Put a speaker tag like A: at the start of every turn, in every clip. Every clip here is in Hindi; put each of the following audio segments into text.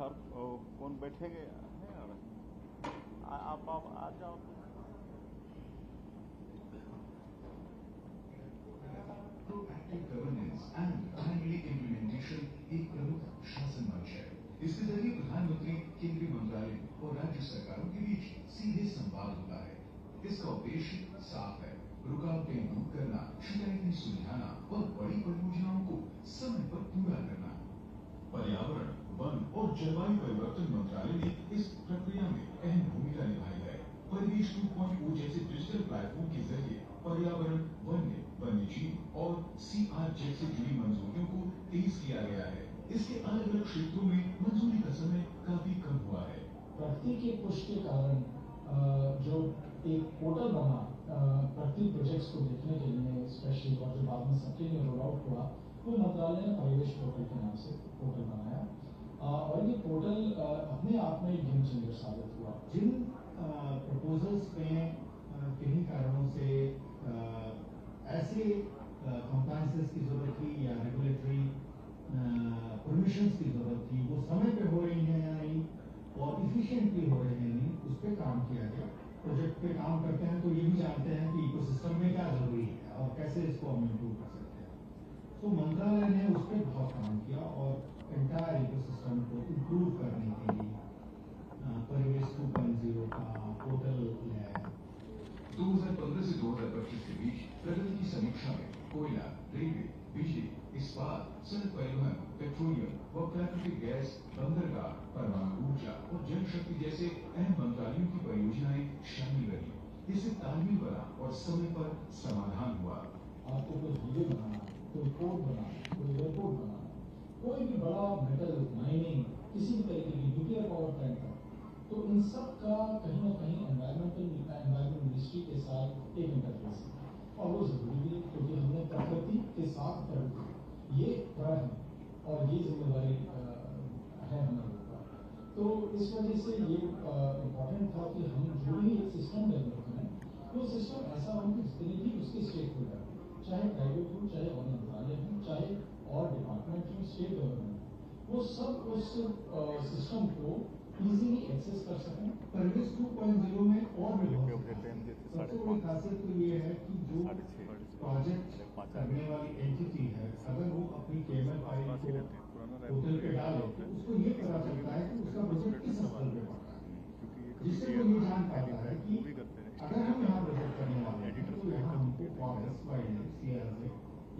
A: सर कौन बैठेंगे आप आ जाओ।
B: Proactive governance and timely implementation एक प्रमुख शासन मंच है। इसके जरिए प्रधानमंत्री, केंद्रीय मंत्रालय और राज्य सरकारों के बीच सीधे संवाद होता है। इसका उद्देश्य साफ है, रुकावटें दूर करना, शिकायतें सुलझाना और बड़ी परियोजनाओं को समय पर पूरा करना। पर्यावरण, वन और जलवायु परिवर्तन मंत्रालय ने इस प्रक्रिया में अहम भूमिका निभाई है। परिवेश 2.0 जैसे डिजिटल प्लेटफॉर्म के जरिए पर्यावरण, वन्यजीव और CRZ से जुड़ी मंजूरियों को तेज किया गया है। इसके अलग अलग क्षेत्रों में मंजूरी का समय काफी कम हुआ है।
C: प्रगति के पुश के कारण जो एक पोर्टल बना प्रगति प्रोजेक्ट्स को देखने के लिए स्पेशली, और जो बाद में सबके लिए रोल आउट हुआ, वो मंत्रालय ने परिवेश पोर्टल के नाम से पोर्टल बनाया। और ये पोर्टल अपने आप में एक गेम चेंजर साबित हुआ।
D: जिन प्रपोजल्स में किन्हीं कारणों से ऐसे कंप्लायंसेस की जरूरत थी या रेगुलेटरी परमिशंस की जरूरत थी, वो समय पे हो रही हैं या नहीं और इफिशिएंटली हो रहे हैं नहीं, उस पर काम किया गया। प्रोजेक्ट पे काम करते हैं तो ये भी जानते हैं कि इकोसिस्टम में क्या जरूरी है और कैसे इसको हम इम्प्रूव कर सकते हैं। तो मंत्रालय ने उस पर बहुत काम किया और एंटायर इकोसिस्टम को इम्प्रूव करने के लिए परिवेश 2.0 का पोर्टल लाया।
B: 2015 से 2025 के बीच प्रगति की समीक्षा में कोयला, रेलवे, बिजली, इस्पात, सड़क परिवहन, पेट्रोलियम व प्राकृतिक गैस, बंदरगाह, परमाणु ऊर्जा और जल शक्ति जैसे अहम मंत्रालयों की परियोजनाएं शामिल रही। इससे तालमेल बना और समय पर समाधान हुआ।
C: आपको कोई हाईवे बनाना, कोई पोर्ट बनाना, कोई एयरपोर्ट बनाना, कोई भी बड़ा मेटल माइनिंग, किसी भी तरीके की न्यूक्लियर पावर प्लांट, तो इन सब का कहीं ना कहीं एनवायरमेंट मिनिस्ट्री के साथ एक इंटरफेस है। और वो जरूरी भी है क्योंकि हमने प्रकृति के साथ प्रगति, ये प्रण है और ये जिम्मेदारी है हम लोगों का। तो इस वजह से ये इम्पोर्टेंट था कि हम जो भी एक सिस्टम डेवलप करें, वो सिस्टम ऐसा हो कि जितने भी उसके स्टेक होल्डर, चाहे प्राइवेट हो, चाहे और मंत्रालय हो, चाहे और डिपार्टमेंट हो, स्टेट गवर्नमेंट, वो सब उस सिस्टम को इजीली एक्सेस कर सकें।
D: परिवेश 2.0 में और भी बहुत सबसे बड़ी खासियत तो ये है कि जो प्रोजेक्ट करने वाली एंटिटी है, अगर वो अपनी केबल फाइल को पोर्टल पे डाले तो उसको ये पता चलता है कि उसका प्रोजेक्ट किस स्तर पे पड़ रहा है, जिससे वो ये जान पाता है कि अगर हम यहाँ प्रोजेक्ट करने वाले हैं तो यहाँ हमको फॉरेस्ट, वाइल्ड, CRZ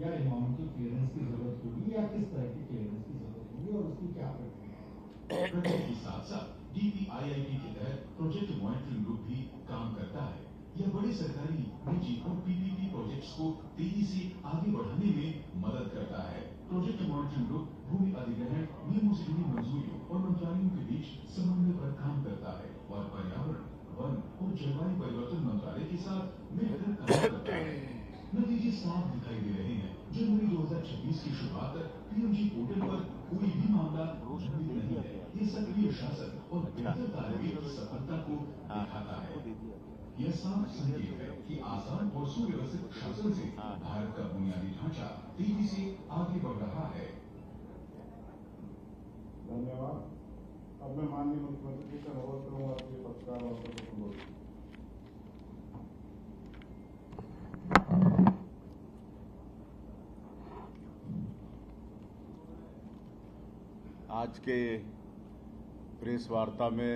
D: या एनवायरमेंटल क्लियरेंस की जरूरत होगी या किस तरह की क्लियरेंस की जरूरत होगी और उसकी क्या प्रक्रिया है।
B: प्रोजेक्ट के साथ साथ DPIIT के तहत प्रोजेक्ट मॉनिटरिंग ग्रुप भी काम करता है। यह बड़े सरकारी, निजी और PPP प्रोजेक्ट्स को तेजी से आगे बढ़ाने में मदद करता है। प्रोजेक्ट मॉनिटरिंग ग्रुप भूमि अधिग्रहण, नियमों से जुड़ी मंजूरियों और मंत्रालयों के बीच समन्वय पर काम करता है और पर्यावरण, वन और जलवायु परिवर्तन मंत्रालय के साथ मिलकर काम करता है। नतीजे साफ दिखाई दे रहे हैं। जनवरी 2026 की शुरुआत तक PMG पोर्टल पर कोई भी मामला लंबित नहीं है। ये सक्रिय शासन और बेहतर तालमेल की सफलता को दिखाता है। यह साफ संकेत है कि आसान और सुव्यवस्थित शासन से भारत का बुनियादी ढांचा तेजी से आगे बढ़ रहा है।
E: धन्यवाद। अब मैं माननीय मुख्यमंत्री जी का अनुरोध करूंगा कि पत्रकार वार्ता को संबोधित।
A: आज के प्रेस वार्ता में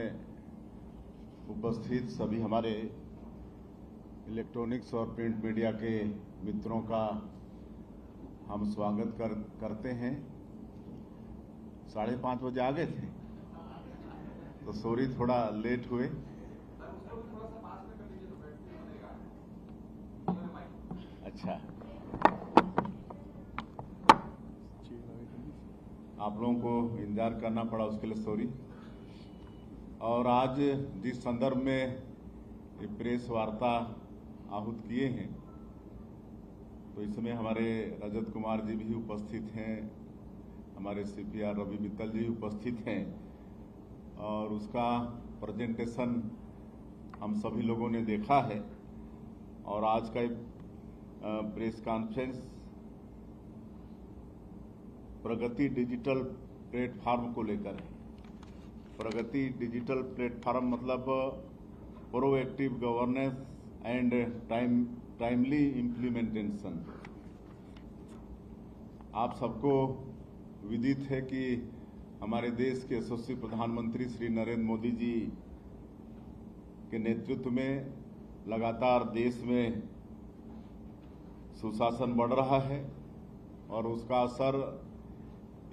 A: उपस्थित सभी हमारे इलेक्ट्रॉनिक्स और प्रिंट मीडिया के मित्रों का हम स्वागत करते हैं। 5:30 बजे आ गए थे तो सॉरी थोड़ा लेट हुए। अच्छा, आप लोगों को इंतजार करना पड़ा, उसके लिए सॉरी। और आज जिस संदर्भ में ये प्रेस वार्ता आहूत किए हैं, तो इसमें हमारे रजत कुमार जी भी उपस्थित हैं, हमारे CPR रवि मित्तल जी उपस्थित हैं और उसका प्रेजेंटेशन हम सभी लोगों ने देखा है। और आज का प्रेस कॉन्फ्रेंस प्रगति डिजिटल प्लेटफॉर्म को लेकर है। प्रगति डिजिटल प्लेटफॉर्म मतलब proactive governance and timely implementation. आप सबको विदित है कि हमारे देश के यशस्वी प्रधानमंत्री श्री नरेंद्र मोदी जी के नेतृत्व में लगातार देश में सुशासन बढ़ रहा है और उसका असर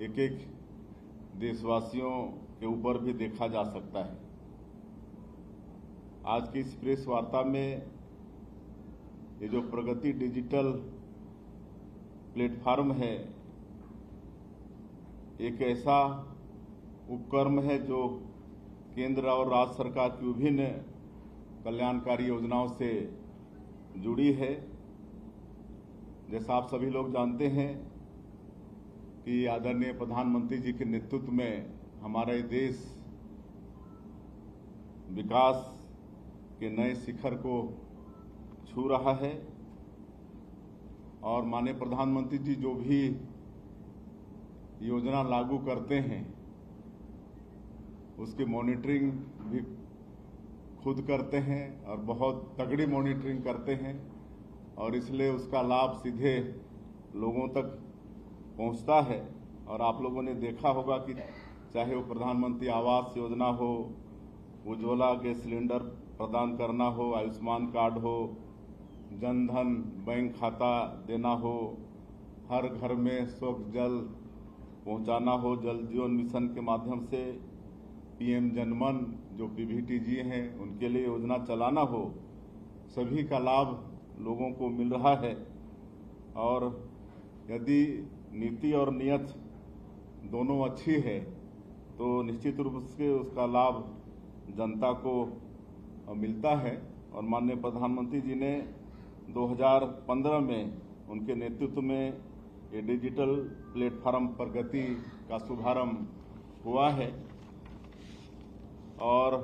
A: एक एक देशवासियों के ऊपर भी देखा जा सकता है। आज की इस प्रेस वार्ता में ये जो प्रगति डिजिटल प्लेटफॉर्म है, एक ऐसा उपक्रम है जो केंद्र और राज्य सरकार की विभिन्न कल्याणकारी योजनाओं से जुड़ी है। जैसा आप सभी लोग जानते हैं कि आदरणीय प्रधानमंत्री जी के नेतृत्व में हमारा देश विकास के नए शिखर को छू रहा है और माननीय प्रधानमंत्री जी जो भी योजना लागू करते हैं उसकी मॉनिटरिंग भी खुद करते हैं और बहुत तगड़ी मॉनिटरिंग करते हैं और इसलिए उसका लाभ सीधे लोगों तक पहुंचता है। और आप लोगों ने देखा होगा कि चाहे वो प्रधानमंत्री आवास योजना हो, उज्ज्वला गैस सिलेंडर प्रदान करना हो, आयुष्मान कार्ड हो, जन धन बैंक खाता देना हो, हर घर में स्वच्छ जल पहुंचाना हो, जल जीवन मिशन के माध्यम से पीएम जनमन जो पीवीटी जी हैं उनके लिए योजना चलाना हो, सभी का लाभ लोगों को मिल रहा है। और यदि नीति और नियत दोनों अच्छी है तो निश्चित रूप से उसका लाभ जनता को मिलता है। और माननीय प्रधानमंत्री जी ने 2015 में उनके नेतृत्व में ये डिजिटल प्लेटफॉर्म प्रगति का शुभारंभ हुआ है और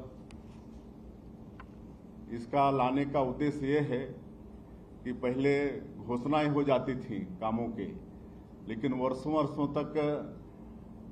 A: इसका लाने का उद्देश्य ये है कि पहले घोषणाएं हो जाती थी कामों के, लेकिन वर्षों वर्षों तक